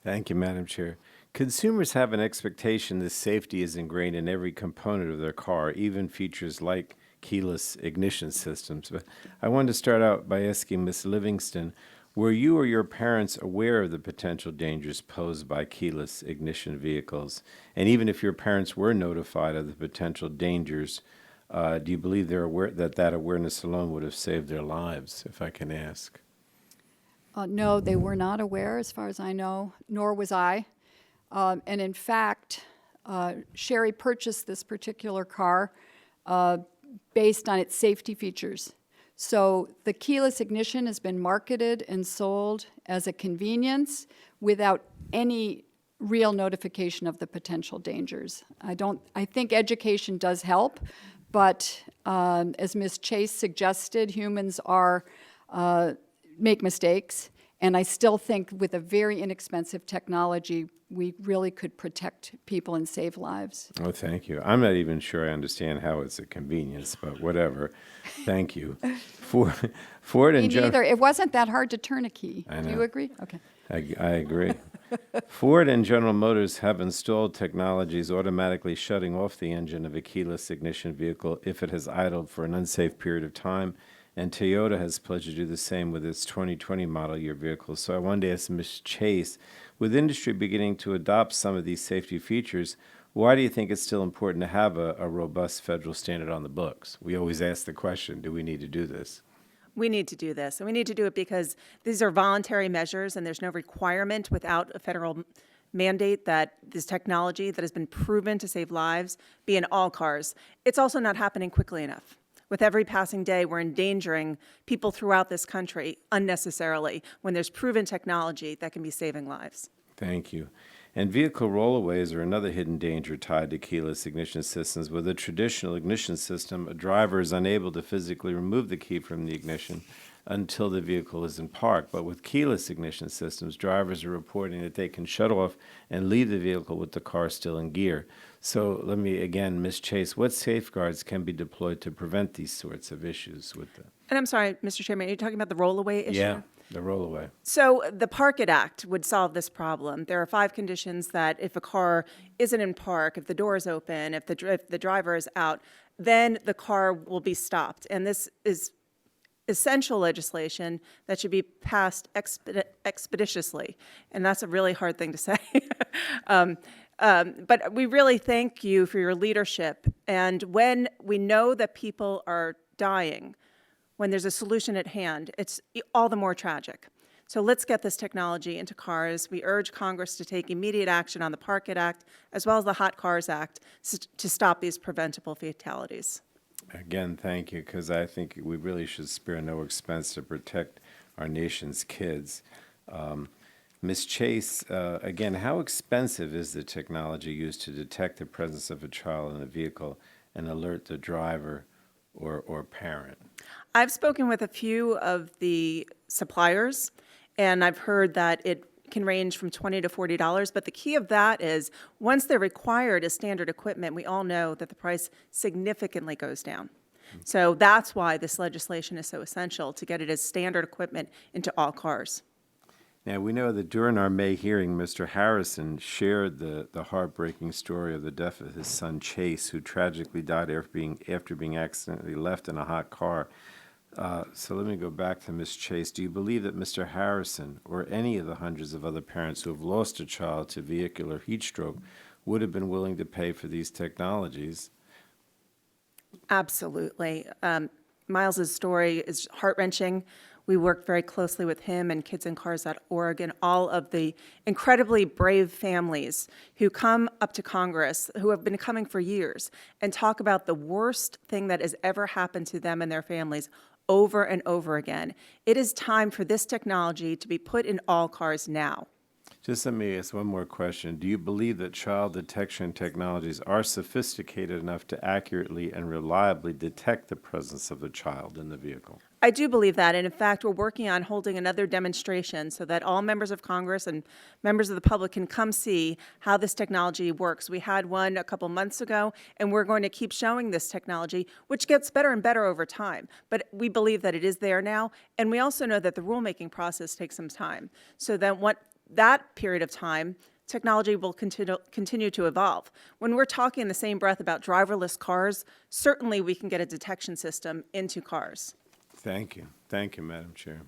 Thank you, Madam Chair. Consumers have an expectation that safety is ingrained in every component of their car, even features like keyless ignition systems. But I wanted to start out by asking Ms. Livingston, were you or your parents aware of the potential dangers posed by keyless ignition vehicles? And even if your parents were notified of the potential dangers, do you believe they're aware that awareness alone would have saved their lives, if I can ask? No, they were not aware, as far as I know, nor was I. And in fact, Sherry purchased this particular car based on its safety features. So the keyless ignition has been marketed and sold as a convenience without any real notification of the potential dangers. I think education does help, but as Ms. Chase suggested, humans make mistakes, and I still think with a very inexpensive technology, we really could protect people and save lives. Oh, thank you. I'm not even sure I understand how it's a convenience, but whatever. Thank you. Ford Me and neither. It wasn't that hard to turn a key. I Do you know. agree? Okay. I agree. Ford and General Motors have installed technologies automatically shutting off the engine of a keyless ignition vehicle if it has idled for an unsafe period of time, and Toyota has pledged to do the same with its 2020 model year vehicles. So I wanted to ask Ms. Chase, with industry beginning to adopt some of these safety features, why do you think it's still important to have a robust federal standard on the books? We always ask the question, do we need to do this? We need to do this, and we need to do it because these are voluntary measures, and there's no requirement without a federal mandate that this technology that has been proven to save lives be in all cars. It's also not happening quickly enough. With every passing day, we're endangering people throughout this country unnecessarily when there's proven technology that can be saving lives. Thank you. And vehicle rollaways are another hidden danger tied to keyless ignition systems. With a traditional ignition system, a driver is unable to physically remove the key from the ignition until the vehicle is in park. But with keyless ignition systems, drivers are reporting that they can shut off and leave the vehicle with the car still in gear. So let me, again, Ms. Chase, what safeguards can be deployed to prevent these sorts of issues with the... And I'm sorry, Mr. Chairman, are you talking about the rollaway issue? Yeah, the rollaway. So the Park It Act would solve this problem. There are 5 conditions that if a car isn't in park, if the door is open, if the driver is out, then the car will be stopped. And this is essential legislation that should be passed expeditiously. And that's a really hard thing to say. But we really thank you for your leadership. And when we know that people are dying, when there's a solution at hand, it's all the more tragic. So let's get this technology into cars. We urge Congress to take immediate action on the Park It Act, as well as the Hot Cars Act, to stop these preventable fatalities. Again, thank you, because I think we really should spare no expense to protect our nation's kids. Ms. Chase, again, how expensive is the technology used to detect the presence of a child in a vehicle and alert the driver or parent? I've spoken with a few of the suppliers, and I've heard that it can range from $20 to $40, but the key of that is once they're required as standard equipment, we all know that the price significantly goes down. So that's why this legislation is so essential, to get it as standard equipment into all cars. Now, we know that during our May hearing, Mr. Harrison shared the heartbreaking story of the death of his son Chase, who tragically died after being accidentally left in a hot car. So let me go back to Ms. Chase. Do you believe that Mr. Harrison or any of the hundreds of other parents who have lost a child to vehicular heat stroke would have been willing to pay for these technologies? Absolutely. Miles's story is heart-wrenching. We worked very closely with him and KidsInCars.org and all of the incredibly brave families who come up to Congress, who have been coming for years, and talk about the worst thing that has ever happened to them and their families over and over again. It is time for this technology to be put in all cars now. Just let me ask one more question. Do you believe that child detection technologies are sophisticated enough to accurately and reliably detect the presence of a child in the vehicle? I do believe that, and in fact, we're working on holding another demonstration so that all members of Congress and members of the public can come see how this technology works. We had one a couple months ago, and we're going to keep showing this technology, which gets better and better over time. But we believe that it is there now, and we also know that the rulemaking process takes some time. So that that period of time, technology will continue to evolve. When we're talking in the same breath about driverless cars, certainly we can get a detection system into cars. Thank you. Thank you, Madam Chair.